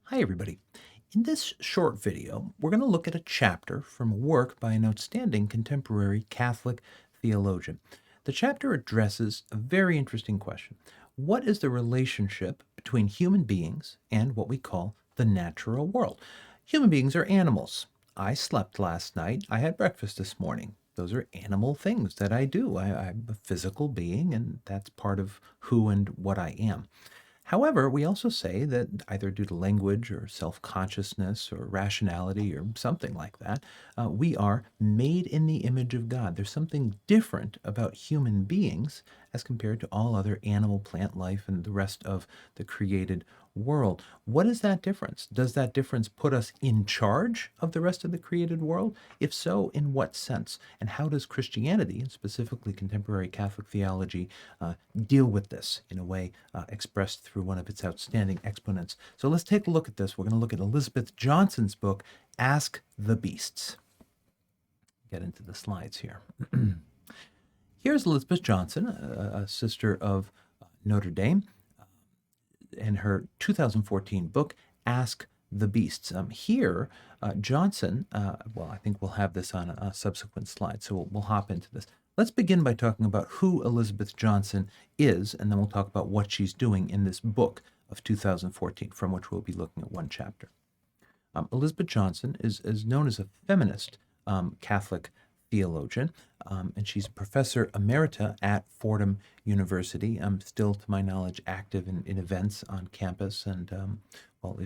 Hi, everybody. In this short video, we're going to look at a chapter from a work by an outstanding contemporary Catholic theologian. The chapter addresses a very interesting question. What is the relationship between human beings and what we call the natural world? Human beings are animals. I slept last night. I had breakfast this morning. Those are animal things that I do. I'm a physical being, and that's part of who and what I am. However, we also say that either due to language or self consciousness or rationality or something like that, we are made in the image of God. There's something different about human beings as compared to all other animal, plant life, and the rest of the created world. What is that difference? Does that difference put us in charge of the rest of the created world? If so, in what sense? And how does Christianity, and specifically contemporary Catholic theology, deal with this in a way expressed through one of its outstanding exponents? So let's take a look at this. We're going to look at Elizabeth Johnson's book, Ask the Beasts. Get into the slides here. Here's Elizabeth Johnson, a sister of Notre Dame, in her 2014 book, Ask the Beasts. Here, Johnson, well, I think we'll have this on a subsequent slide, so we'll hop into this. Let's begin by talking about who Elizabeth Johnson is, and then we'll talk about what she's doing in this book of 2014, from which we'll be looking at one chapter. Elizabeth Johnson is known as a feminist Catholic theologian, and she's a professor emerita at Fordham University. Still, to my knowledge, active in events on campus. And well,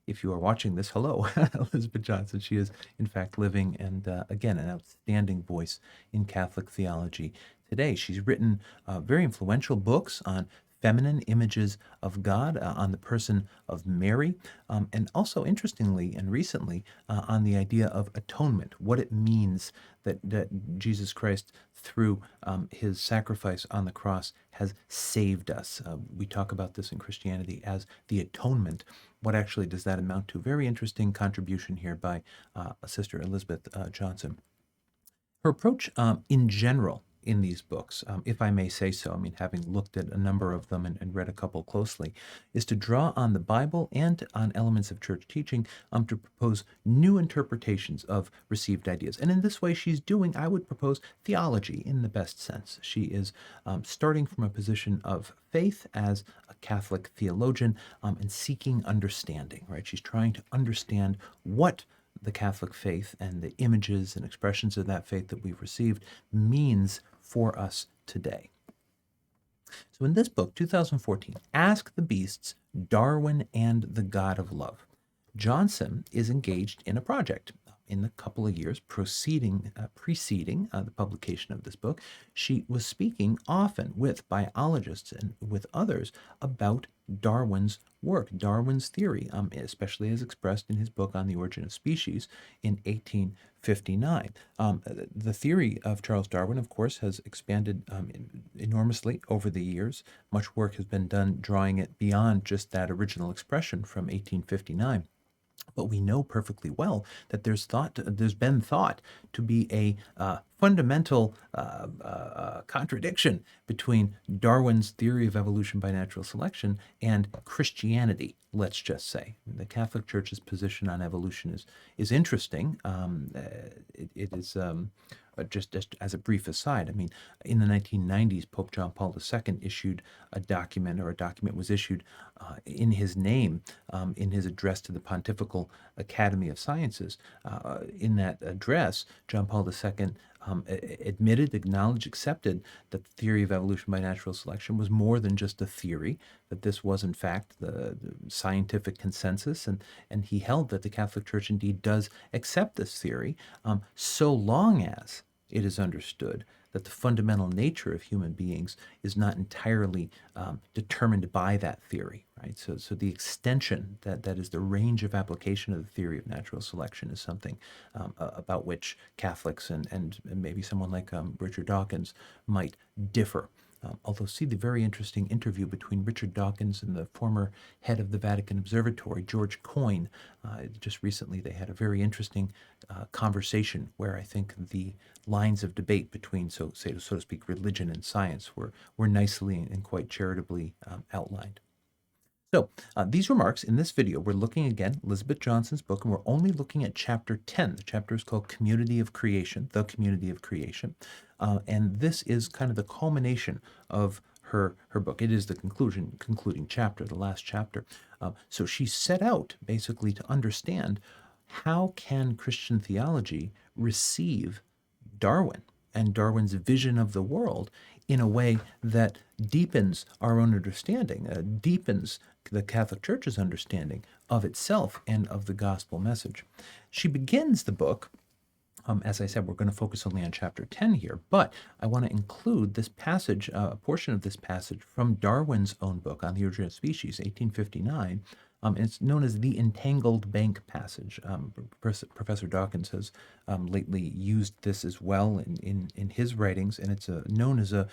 if you are watching this, hello, Elizabeth Johnson. She is, in fact, living and, again, an outstanding voice in Catholic theology today. She's written very influential books on feminine images of God, on the person of Mary, and also interestingly and recently on the idea of atonement, what it means that Jesus Christ, through his sacrifice on the cross, has saved us. We talk about this in Christianity as the atonement. What actually does that amount to? Very interesting contribution here by Sister Elizabeth Johnson. Her approach in general in these books, if I may say so, I mean, having looked at a number of them and read a couple closely, is to draw on the Bible and on elements of church teaching to propose new interpretations of received ideas. And in this way, she's doing, I would propose, theology in the best sense. She is starting from a position of faith as a Catholic theologian and seeking understanding, right? She's trying to understand what the Catholic faith and the images and expressions of that faith that we've received means for us today. So in this book, 2014, Ask the Beasts, Darwin and the God of Love, Johnson is engaged in a project. In the couple of years preceding the publication of this book, she was speaking often with biologists and with others about Darwin's work, Darwin's theory, especially as expressed in his book On the Origin of Species in 1859. The theory of Charles Darwin, of course, has expanded enormously over the years. Much work has been done drawing it beyond just that original expression from 1859. But we know perfectly well that there's been thought to be a fundamental contradiction between Darwin's theory of evolution by natural selection and Christianity. Let's just say the Catholic Church's position on evolution is interesting. It is. Just as a brief aside, I mean, in the 1990s, Pope John Paul II issued a document, or a document was issued in his name, in his address to the Pontifical Academy of Sciences. In that address, John Paul II admitted, acknowledged, accepted that the theory of evolution by natural selection was more than just a theory, that this was in fact the scientific consensus, and he held that the Catholic Church indeed does accept this theory, so long as it is understood that the fundamental nature of human beings is not entirely determined by that theory, right? So the extension, that is the range of application of the theory of natural selection, is something about which Catholics and maybe someone like Richard Dawkins might differ. Although see the very interesting interview between Richard Dawkins and the former head of the Vatican Observatory, George Coyne. Just recently, they had a very interesting conversation where I think the lines of debate between, so to speak, religion and science were nicely and quite charitably outlined. So, these remarks in this video, we're looking again, Elizabeth Johnson's book, and we're only looking at chapter 10. The chapter is called Community of Creation, The Community of Creation. And this is kind of the culmination of her book. It is the concluding chapter, the last chapter. So she set out basically to understand how can Christian theology receive Darwin and Darwin's vision of the world in a way that deepens our own understanding, deepens the Catholic Church's understanding of itself and of the gospel message. She begins the book, as I said, we're going to focus only on chapter 10 here, but I want to include this passage, a portion of this passage from Darwin's own book on the origin of species, 1859. It's known as the entangled bank passage. Professor Dawkins has lately used this as well in his writings, and it's known as a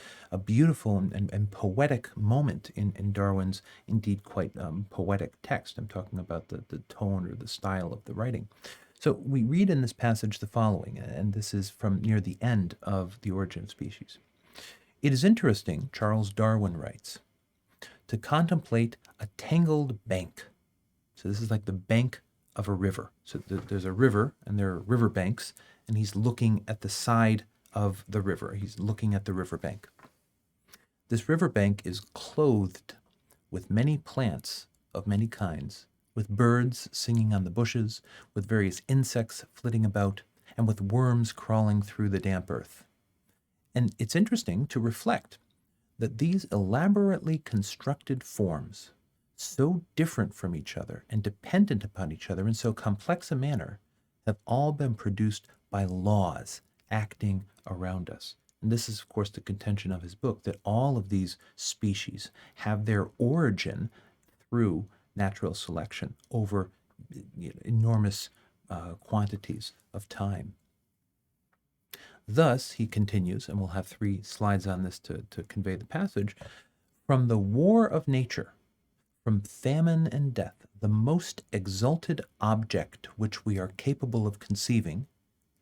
beautiful and poetic moment in Darwin's indeed quite poetic text. I'm talking about the tone or the style of the writing. So we read in this passage the following, and this is from near the end of The Origin of Species. It is interesting, Charles Darwin writes, to contemplate a tangled bank. So this is like the bank of a river. So there's a river, and there are river banks, and he's looking at the side of the river. He's looking at the riverbank. This riverbank is clothed with many plants of many kinds, with birds singing on the bushes, with various insects flitting about, and with worms crawling through the damp earth. And it's interesting to reflect that these elaborately constructed forms, so different from each other and dependent upon each other in so complex a manner, have all been produced by laws acting around us. And this is, of course, the contention of his book, that all of these species have their origin through natural selection over enormous quantities of time. Thus, he continues, and we'll have 3 slides on this to convey the passage, from the war of nature, from famine and death, the most exalted object which we are capable of conceiving,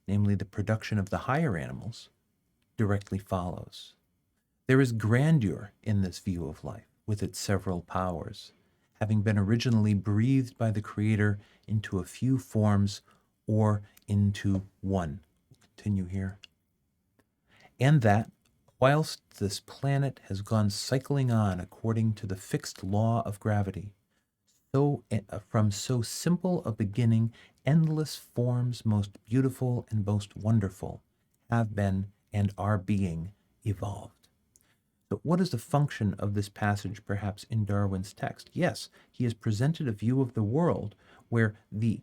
namely the production of the higher animals, directly follows. There is grandeur in this view of life, with its several powers, having been originally breathed by the Creator into a few forms or into one. Continue here. And that, whilst this planet has gone cycling on according to the fixed law of gravity, so from so simple a beginning, endless forms most beautiful and most wonderful have been and are being evolved. So what is the function of this passage perhaps in Darwin's text? Yes, he has presented a view of the world where the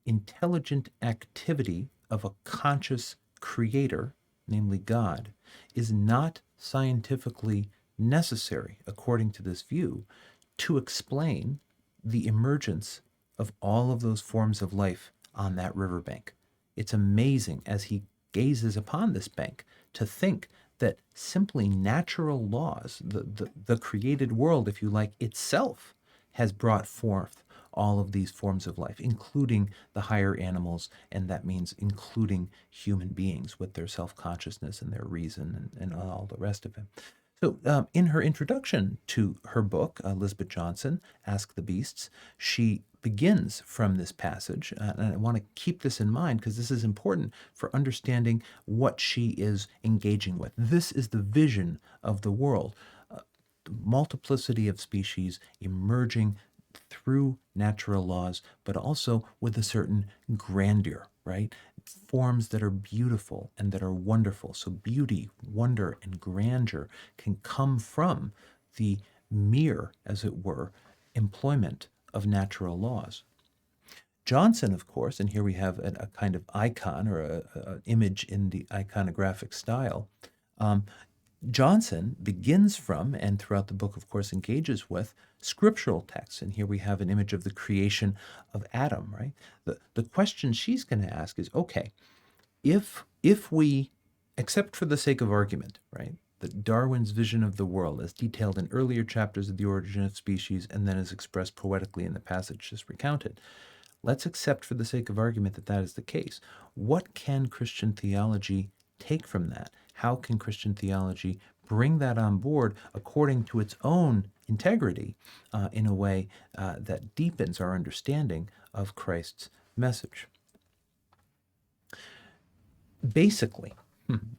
intelligent activity of a conscious creator, namely God, is not scientifically necessary, according to this view, to explain the emergence of all of those forms of life on that riverbank. It's amazing as he gazes upon this bank to think that simply natural laws, the created world, if you like, itself has brought forth all of these forms of life, including the higher animals, and that means including human beings with their self-consciousness and their reason and all the rest of it. So in her introduction to her book, Elizabeth Johnson, Ask the Beasts, she begins from this passage, and I want to keep this in mind because this is important for understanding what she is engaging with. This is the vision of the world, the multiplicity of species emerging through natural laws, but also with a certain grandeur, right? Forms that are beautiful and that are wonderful. So beauty, wonder, and grandeur can come from the mere, as it were, employment of natural laws. Johnson, of course, and here we have a kind of icon or an image in the iconographic style. Johnson begins from, and throughout the book, of course, engages with scriptural texts. And here we have an image of the creation of Adam, right? The question she's going to ask is, okay, if we, except for the sake of argument, right, that Darwin's vision of the world, as detailed in earlier chapters of The Origin of Species and then as expressed poetically in the passage just recounted, let's accept for the sake of argument that that is the case. What can Christian theology take from that? How can Christian theology bring that on board according to its own integrity in a way that deepens our understanding of Christ's message. Basically,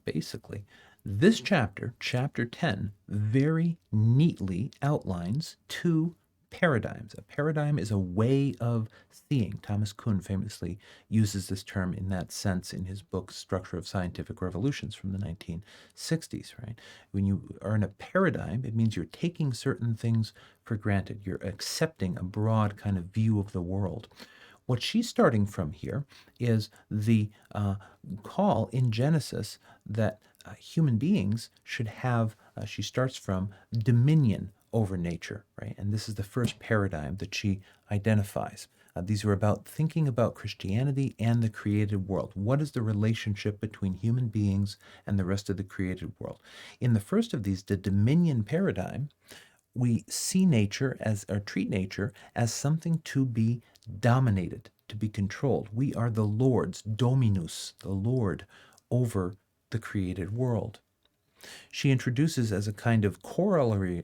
basically, this chapter, chapter 10, very neatly outlines two paradigms. A paradigm is a way of seeing. Thomas Kuhn famously uses this term in that sense in his book, Structure of Scientific Revolutions from the 1960s, right? When you are in a paradigm, it means you're taking certain things for granted. You're accepting a broad kind of view of the world. What she's starting from here is the call in Genesis that human beings should have, she starts from dominion over nature, right? And this is the first paradigm that she identifies. These are about thinking about Christianity and the created world. What is the relationship between human beings and the rest of the created world? In the first of these, the dominion paradigm, we see nature as, or treat nature as something to be dominated, to be controlled. We are the Lord's, dominus, the Lord over the created world. She introduces as a kind of corollary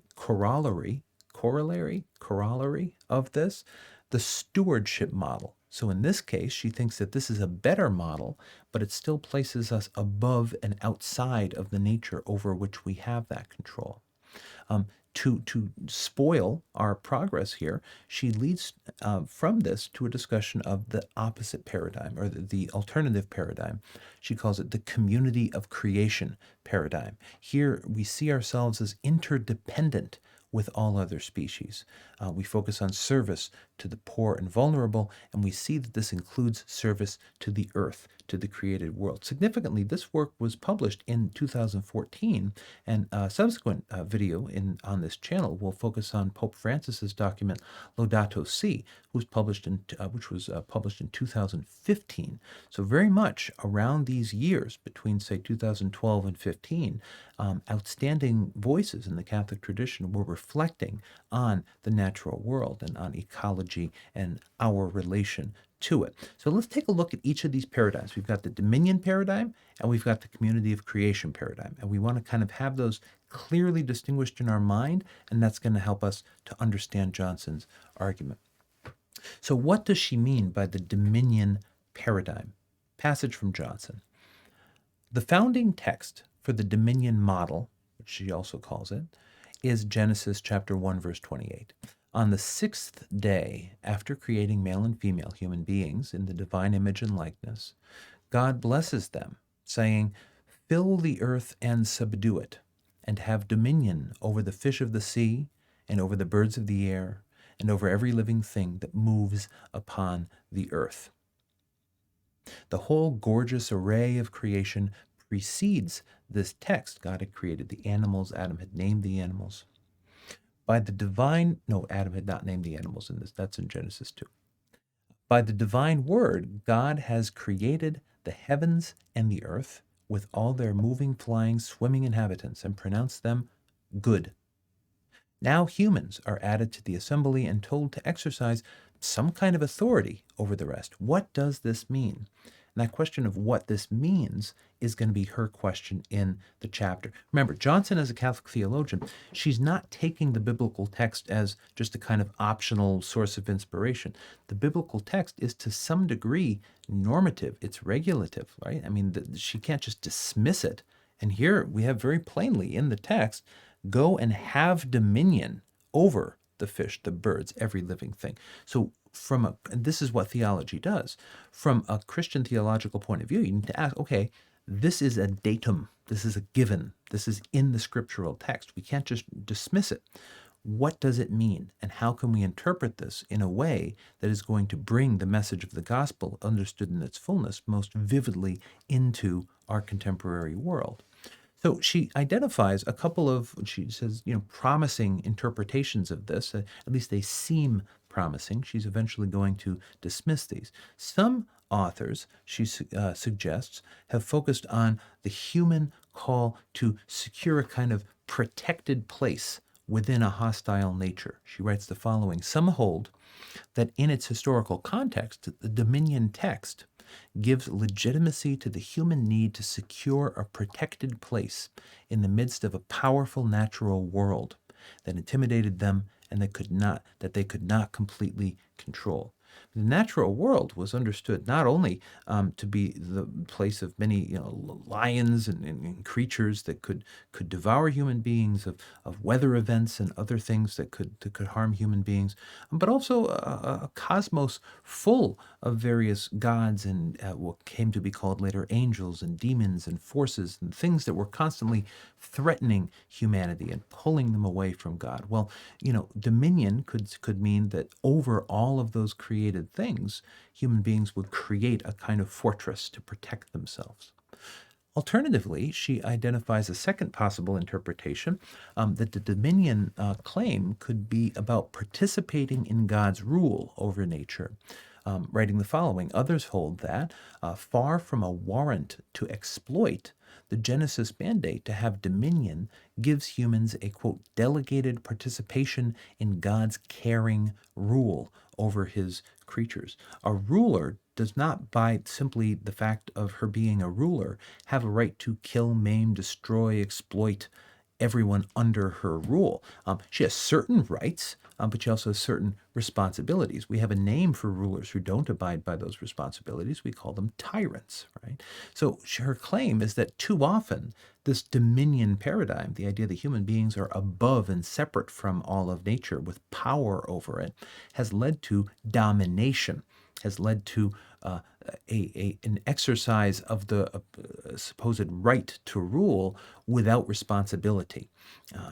of this, the stewardship model. So in this case, she thinks that this is a better model, but it still places us above and outside of the nature over which we have that control. To spoil our progress here, she leads from this to a discussion of the opposite paradigm, or the alternative paradigm. She calls it the community of creation paradigm. Here we see ourselves as interdependent with all other species. We focus on service to the poor and vulnerable, and we see that this includes service to the earth, to the created world. Significantly, this work was published in 2014, and a subsequent video on this channel will focus on Pope Francis's document Laudato Si, which was published in 2015. So very much around these years, between say 2012 and 15, outstanding voices in the Catholic tradition were reflecting on the natural world and on ecology and our relation to it. So let's take a look at each of these paradigms. We've got the dominion paradigm and we've got the community of creation paradigm. And we want to kind of have those clearly distinguished in our mind, and that's going to help us to understand Johnson's argument. So what does she mean by the dominion paradigm? Passage from Johnson. The founding text for the dominion model, which she also calls it, is Genesis chapter 1, verse 28. On the sixth day, after creating male and female human beings in the divine image and likeness, God blesses them, saying, "Fill the earth and subdue it, and have dominion over the fish of the sea, and over the birds of the air, and over every living thing that moves upon the earth." The whole gorgeous array of creation precedes this text. God had created the animals. Adam had named the animals. By the divine, no, Adam had not named the animals in this. That's in Genesis 2. By the divine word, God has created the heavens and the earth with all their moving, flying, swimming inhabitants and pronounced them good. Now humans are added to the assembly and told to exercise some kind of authority over the rest. What does this mean? And that question of what this means is going to be her question in the chapter. Remember, Johnson, as a Catholic theologian, she's not taking the biblical text as just a kind of optional source of inspiration. The biblical text is to some degree normative. It's regulative, right? I mean, she can't just dismiss it. And here we have very plainly in the text, go and have dominion over the fish, the birds, every living thing. So and this is what theology does. From a Christian theological point of view, you need to ask, okay, this is a datum. This is a given. This is in the scriptural text. We can't just dismiss it. What does it mean? And how can we interpret this in a way that is going to bring the message of the gospel, understood in its fullness, most vividly into our contemporary world? So she identifies a couple of, she says, promising interpretations of this. At least they seem promising. She's eventually going to dismiss these. Some authors, she suggests, have focused on the human call to secure a kind of protected place within a hostile nature. She writes the following: some hold that in its historical context, the dominion text gives legitimacy to the human need to secure a protected place in the midst of a powerful natural world that intimidated them and that they could not completely control. The natural world was understood not only to be the place of many, lions and creatures that could devour human beings, of weather events and other things that could harm human beings, but also a cosmos full of various gods and what came to be called later angels and demons and forces and things that were constantly threatening humanity and pulling them away from God. Well, dominion could mean that over all of those created things, human beings would create a kind of fortress to protect themselves. Alternatively, she identifies a second possible interpretation, that the dominion claim could be about participating in God's rule over nature. Writing the following: others hold that, far from a warrant to exploit, the Genesis mandate to have dominion gives humans a, quote, delegated participation in God's caring rule over his creatures. A ruler does not, by simply the fact of her being a ruler, have a right to kill, maim, destroy, exploit everyone under her rule. She has certain rights, but she also has certain responsibilities. We have a name for rulers who don't abide by those responsibilities. We call them tyrants, right? So her claim is that too often this dominion paradigm, the idea that human beings are above and separate from all of nature with power over it, has led to domination, has led to an exercise of the supposed right to rule without responsibility.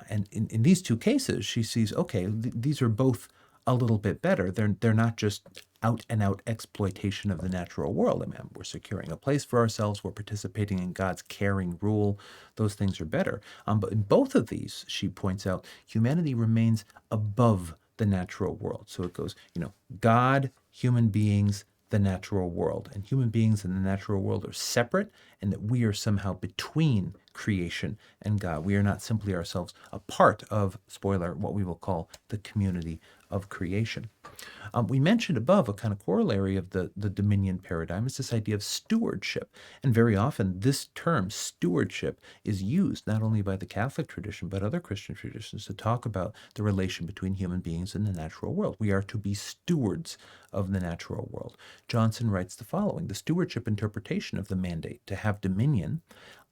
And in these two cases, she sees, okay, these are both a little bit better. They're not just out and out exploitation of the natural world. I mean, we're securing a place for ourselves. We're participating in God's caring rule. Those things are better. But in both of these, she points out, humanity remains above the natural world. So it goes, God, human beings, the natural world. And human beings and the natural world are separate, and that we are somehow between creation and God. We are not simply ourselves a part of, spoiler, what we will call the community of creation. We mentioned above a kind of corollary of the dominion paradigm is this idea of stewardship. And very often this term, stewardship, is used not only by the Catholic tradition, but other Christian traditions to talk about the relation between human beings and the natural world. We are to be stewards of the natural world. Johnson writes the following: the stewardship interpretation of the mandate to have dominion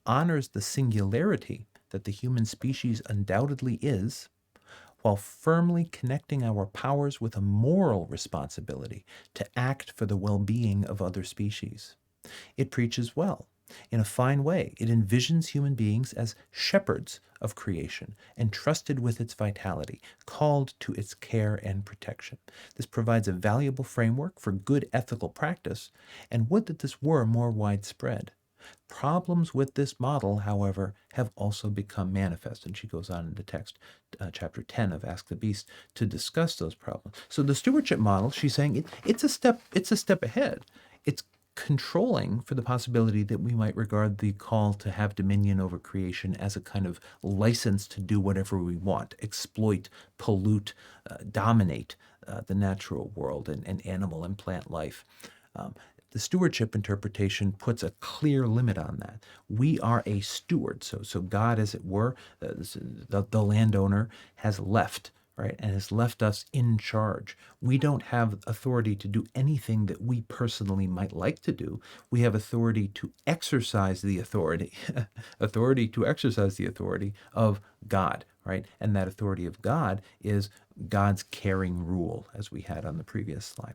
honors the singularity that the human species undoubtedly is, while firmly connecting our powers with a moral responsibility to act for the well-being of other species. It preaches well. In a fine way, it envisions human beings as shepherds of creation, entrusted with its vitality, called to its care and protection. This provides a valuable framework for good ethical practice, and would that this were more widespread. Problems with this model, however, have also become manifest. And she goes on in the text, chapter 10 of Ask the Beast, to discuss those problems. So the stewardship model, she's saying it's a step ahead. It's controlling for the possibility that we might regard the call to have dominion over creation as a kind of license to do whatever we want, exploit, pollute, dominate the natural world and animal and plant life. The stewardship interpretation puts a clear limit on that. We are a steward. So God, as it were, the landowner, has left, right, and has left us in charge. We don't have authority to do anything that we personally might like to do. We have authority to exercise the authority, authority to exercise the authority of God, right? And that authority of God is God's caring rule, as we had on the previous slide.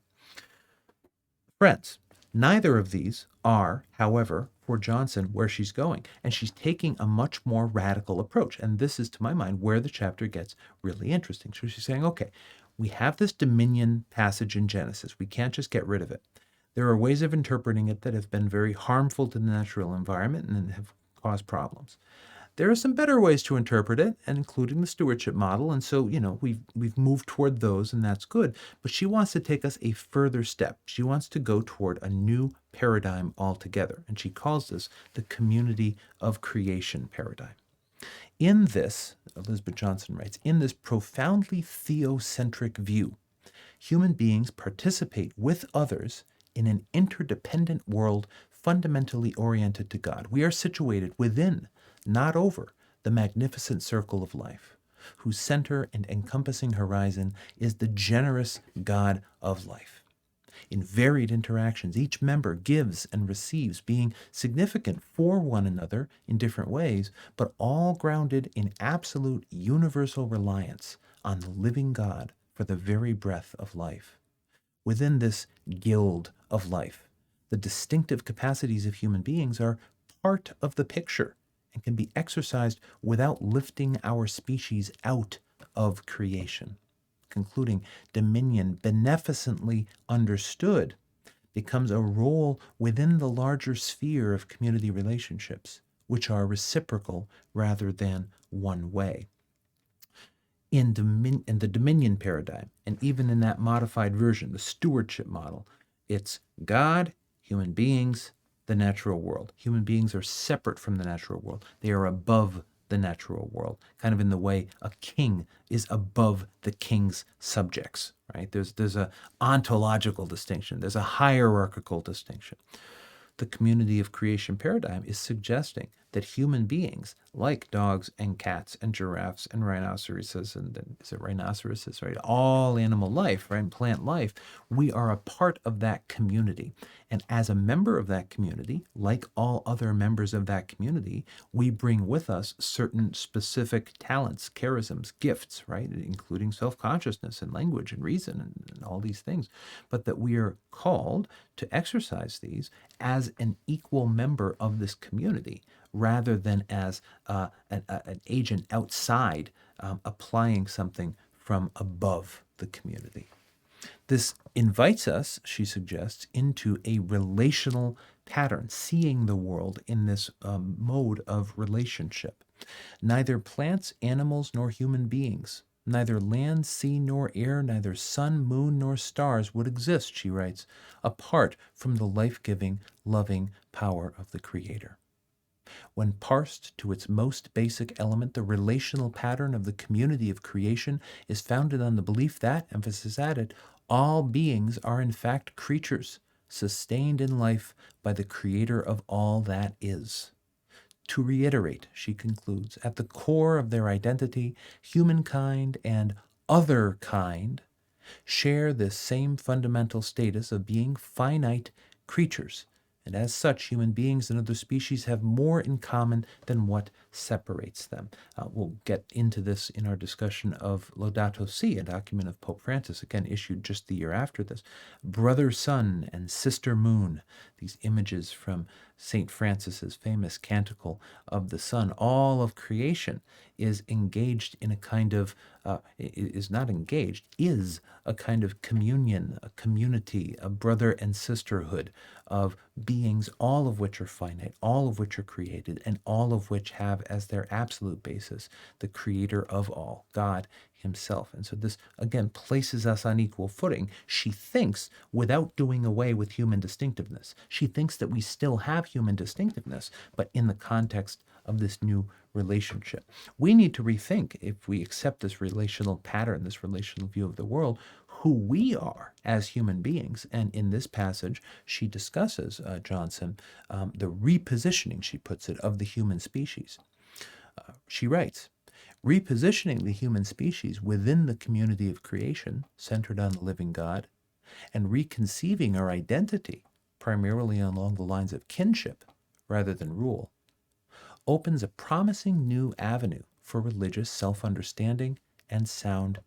Friends, neither of these are, however, for Johnson, where she's going. And she's taking a much more radical approach. And this is, to my mind, where the chapter gets really interesting. So she's saying, okay, we have this dominion passage in Genesis. We can't just get rid of it. There are ways of interpreting it that have been very harmful to the natural environment and have caused problems. There are some better ways to interpret it, and including the stewardship model, and so, we've moved toward those, and that's good. But she wants to take us a further step. She wants to go toward a new paradigm altogether, and she calls this the community of creation paradigm. In this, Elizabeth Johnson writes, in this profoundly theocentric view, human beings participate with others in an interdependent world fundamentally oriented to God. We are situated within, not over, the magnificent circle of life, whose center and encompassing horizon is the generous God of life. In varied interactions, each member gives and receives, being significant for one another in different ways, but all grounded in absolute universal reliance on the living God for the very breath of life. Within this guild of life, the distinctive capacities of human beings are part of the picture and can be exercised without lifting our species out of creation. Concluding, dominion, beneficently understood, becomes a role within the larger sphere of community relationships, which are reciprocal rather than one way. In the dominion paradigm, and even in that modified version, the stewardship model, it's God, human beings, the natural world. Human beings are separate from the natural world. They are above the natural world, kind of in the way a king is above the king's subjects, right? There's a ontological distinction. There's a hierarchical distinction. The community of creation paradigm is suggesting that human beings, like dogs and cats and giraffes and rhinoceroses, and then is it rhinoceroses, right? All animal life, right? Plant life, we are a part of that community. And as a member of that community, like all other members of that community, we bring with us certain specific talents, charisms, gifts, right? Including self-consciousness and language and reason and all these things. But that we are called to exercise these as an equal member of this community rather than as an agent outside applying something from above the community. This invites us, she suggests, into a relational pattern, seeing the world in this mode of relationship. Neither plants, animals, nor human beings, neither land, sea, nor air, neither sun, moon, nor stars would exist, she writes, apart from the life-giving, loving power of the Creator. When parsed to its most basic element, the relational pattern of the community of creation is founded on the belief that, emphasis added, all beings are in fact creatures, sustained in life by the Creator of all that is. To reiterate, she concludes, at the core of their identity, humankind and other kind share this same fundamental status of being finite creatures, and as such, human beings and other species have more in common than what separates them. We'll get into this in our discussion of Laudato Si, a document of Pope Francis, again issued just the year after this. Brother sun and sister moon, these images from St. Francis's famous canticle of the sun, all of creation is engaged in a kind of, is not engaged, is a kind of communion, a community, a brother and sisterhood of beings, all of which are finite, all of which are created, and all of which have as their absolute basis the Creator of all, God Himself. And so this, again, places us on equal footing. She thinks without doing away with human distinctiveness. She thinks that we still have human distinctiveness, but in the context of this new relationship. We need to rethink, if we accept this relational pattern, this relational view of the world, who we are as human beings. And in this passage, she discusses, Johnson, the repositioning, she puts it, of the human species. She writes, repositioning the human species within the community of creation, centered on the living God, and reconceiving our identity, primarily along the lines of kinship rather than rule, opens a promising new avenue for religious self-understanding and sound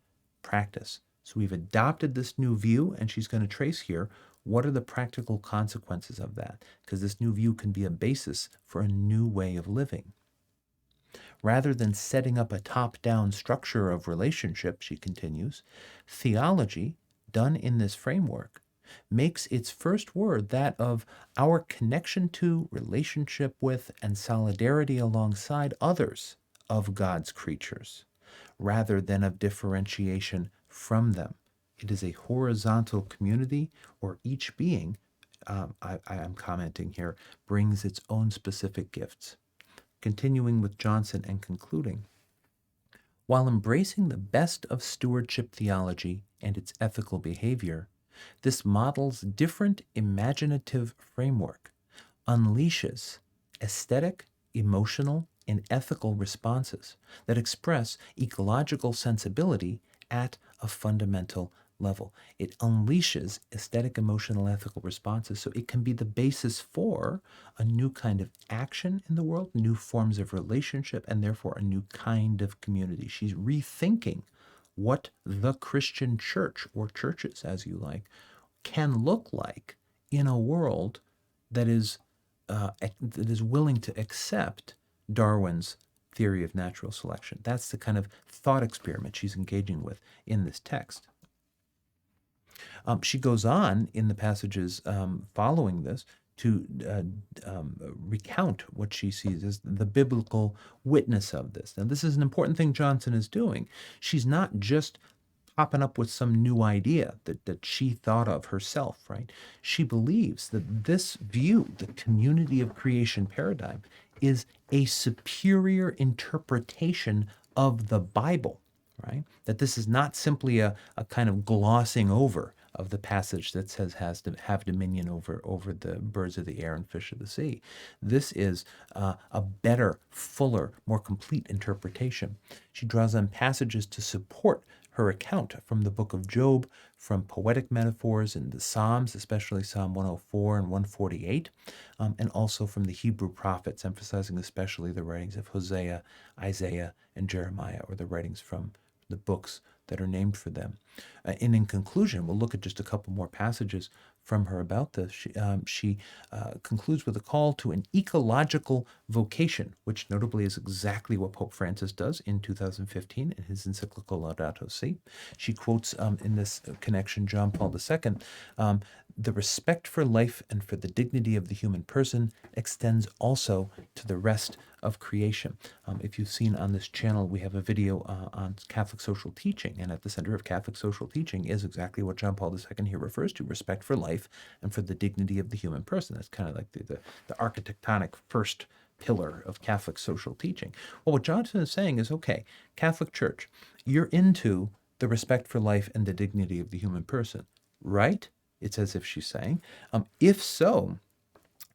practice. So we've adopted this new view, and she's going to trace here what are the practical consequences of that, because this new view can be a basis for a new way of living. Rather than setting up a top-down structure of relationship, she continues, theology, done in this framework, makes its first word that of our connection to, relationship with, and solidarity alongside others of God's creatures, rather than of differentiation from them. It is a horizontal community where each being, I am commenting here, brings its own specific gifts. Continuing with Johnson and concluding, while embracing the best of stewardship theology and its ethical behavior, This model's different imaginative framework unleashes aesthetic, emotional, and ethical responses that express ecological sensibility at a fundamental level. It unleashes aesthetic, emotional, ethical responses so it can be the basis for a new kind of action in the world, new forms of relationship, and therefore a new kind of community. She's rethinking what the Christian church, or churches as you like, can look like in a world that is willing to accept Darwin's theory of natural selection. That's the kind of thought experiment she's engaging with in this text. She goes on in the passages following this to recount what she sees as the biblical witness of this. Now, this is an important thing Johnson is doing. She's not just popping up with some new idea that she thought of herself, right? She believes that this view, the community of creation paradigm, is a superior interpretation of the Bible, right? That this is not simply a kind of glossing over of the passage that says has to have dominion over the birds of the air and fish of the sea. This is a better, fuller, more complete interpretation. She draws on passages to support her account from the book of Job, from poetic metaphors in the Psalms, especially Psalm 104 and 148, and also from the Hebrew prophets, emphasizing especially the writings of Hosea, Isaiah, and Jeremiah, or the writings from the books that are named for them. And in conclusion, we'll look at just a couple more passages from her about this. She concludes with a call to an ecological vocation, which notably is exactly what Pope Francis does in 2015 in his encyclical Laudato Si. She quotes in this connection John Paul II, the respect for life and for the dignity of the human person extends also to the rest of creation. If you've seen on this channel, we have a video on Catholic social teaching, and at the center of Catholic social teaching is exactly what John Paul II here refers to, respect for life and for the dignity of the human person. That's kind of like the architectonic first pillar of Catholic social teaching. Well, what Johnson is saying is, okay, Catholic Church, you're into the respect for life and the dignity of the human person, right? It's as if she's saying, if so,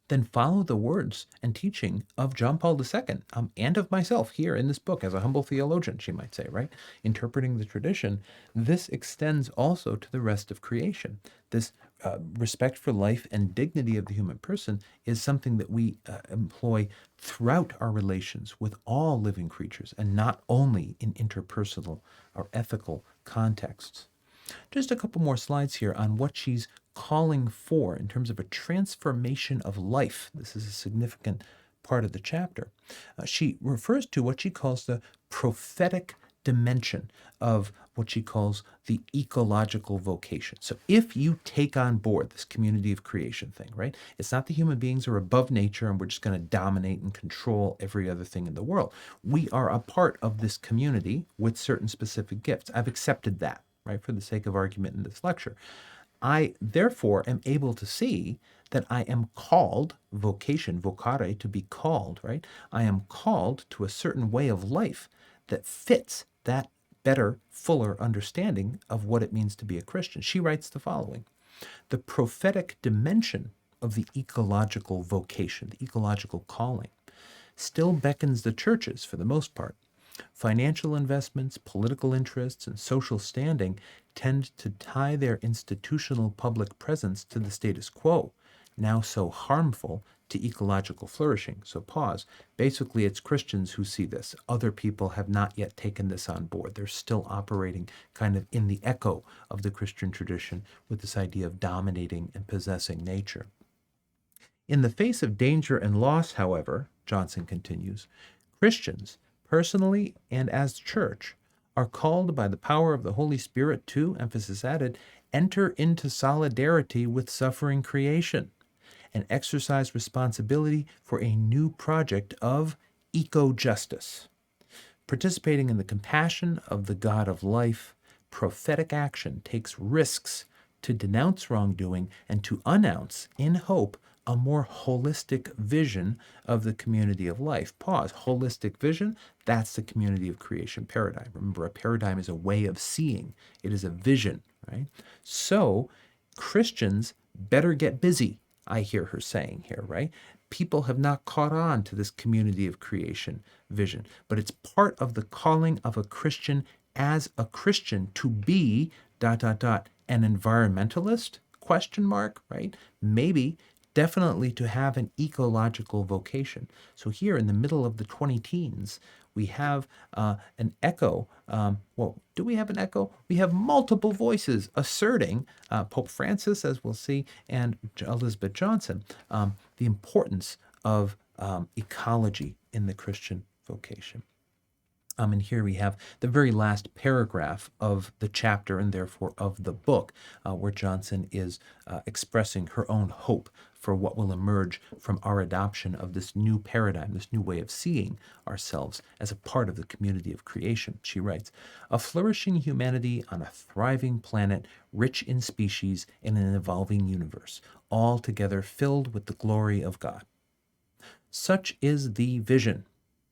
then follow the words and teaching of John Paul II and of myself here in this book as a humble theologian, she might say, right? Interpreting the tradition, this extends also to the rest of creation. This respect for life and dignity of the human person is something that we employ throughout our relations with all living creatures and not only in interpersonal or ethical contexts. Just a couple more slides here on what she's calling for in terms of a transformation of life. This is a significant part of the chapter. She refers to what she calls the prophetic dimension of what she calls the ecological vocation. So if you take on board this community of creation thing, right? It's not the human beings are above nature and we're just going to dominate and control every other thing in the world. We are a part of this community with certain specific gifts. I've accepted that, right, for the sake of argument in this lecture. I therefore am able to see that I am called, vocation, vocare, to be called, right? I am called to a certain way of life that fits that better, fuller understanding of what it means to be a Christian. She writes the following: the prophetic dimension of the ecological vocation, the ecological calling, still beckons the churches, for the most part. Financial investments, political interests, and social standing tend to tie their institutional public presence to the status quo, now so harmful to ecological flourishing. So pause. Basically, it's Christians who see this. Other people have not yet taken this on board. They're still operating kind of in the echo of the Christian tradition with this idea of dominating and possessing nature. In the face of danger and loss, however, Johnson continues, Christians, personally and as church, are called by the power of the Holy Spirit to, emphasis added, enter into solidarity with suffering creation and exercise responsibility for a new project of eco-justice. Participating in the compassion of the God of life, prophetic action takes risks to denounce wrongdoing and to announce, in hope, a more holistic vision of the community of life. Pause. Holistic vision, that's the community of creation paradigm. Remember, a paradigm is a way of seeing. It is a vision, right? So, Christians better get busy, I hear her saying here, right? People have not caught on to this community of creation vision, but it's part of the calling of a Christian as a Christian to be dot dot dot an environmentalist question mark, right? Maybe definitely to have an ecological vocation. So here in the middle of the 20 teens, we have an echo. Well, do we have an echo? We have multiple voices asserting, Pope Francis, as we'll see, and Elizabeth Johnson, the importance of ecology in the Christian vocation. And here we have the very last paragraph of the chapter and therefore of the book, where Johnson is expressing her own hope for what will emerge from our adoption of this new paradigm, this new way of seeing ourselves as a part of the community of creation. She writes, "A flourishing humanity on a thriving planet, rich in species in an evolving universe, altogether filled with the glory of God. Such is the vision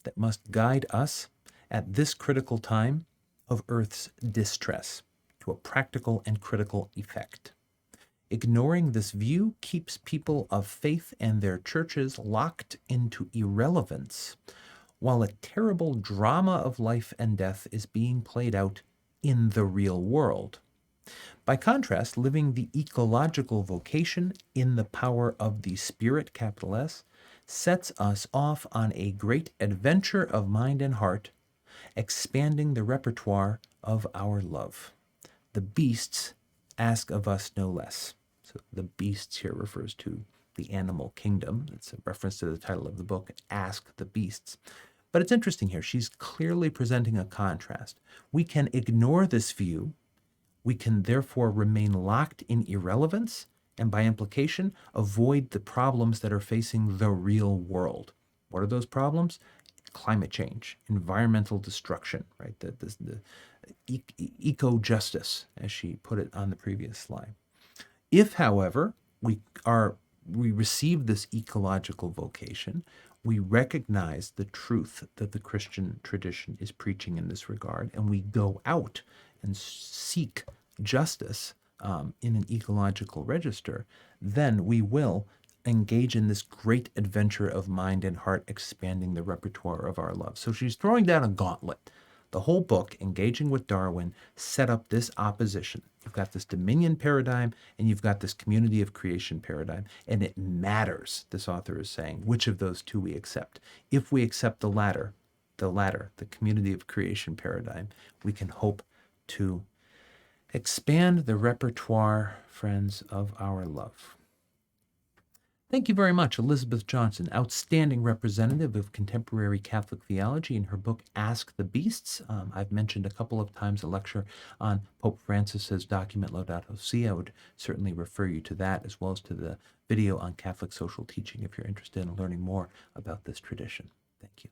that must guide us at this critical time of Earth's distress to a practical and critical effect. Ignoring this view keeps people of faith and their churches locked into irrelevance, while a terrible drama of life and death is being played out in the real world. By contrast, living the ecological vocation in the power of the Spirit, capital S, sets us off on a great adventure of mind and heart, expanding the repertoire of our love. The beasts ask of us no less." So the beasts here refers to the animal kingdom. It's a reference to the title of the book, Ask the Beasts. But it's interesting here. She's clearly presenting a contrast. We can ignore this view. We can therefore remain locked in irrelevance and by implication avoid the problems that are facing the real world. What are those problems? Climate change, environmental destruction, right? The eco-justice, as she put it on the previous slide. If, however, we receive this ecological vocation, we recognize the truth that the Christian tradition is preaching in this regard, and we go out and seek justice in an ecological register, then we will engage in this great adventure of mind and heart, expanding the repertoire of our love. So she's throwing down a gauntlet. The whole book, engaging with Darwin, set up this opposition. You've got this dominion paradigm and you've got this community of creation paradigm. And it matters, this author is saying, which of those two we accept. If we accept the latter, the community of creation paradigm, we can hope to expand the repertoire, friends, of our love. Thank you very much, Elizabeth Johnson, outstanding representative of contemporary Catholic theology in her book, Ask the Beasts. I've mentioned a couple of times a lecture on Pope Francis's document Laudato Si. I would certainly refer you to that, as well as to the video on Catholic social teaching if you're interested in learning more about this tradition. Thank you.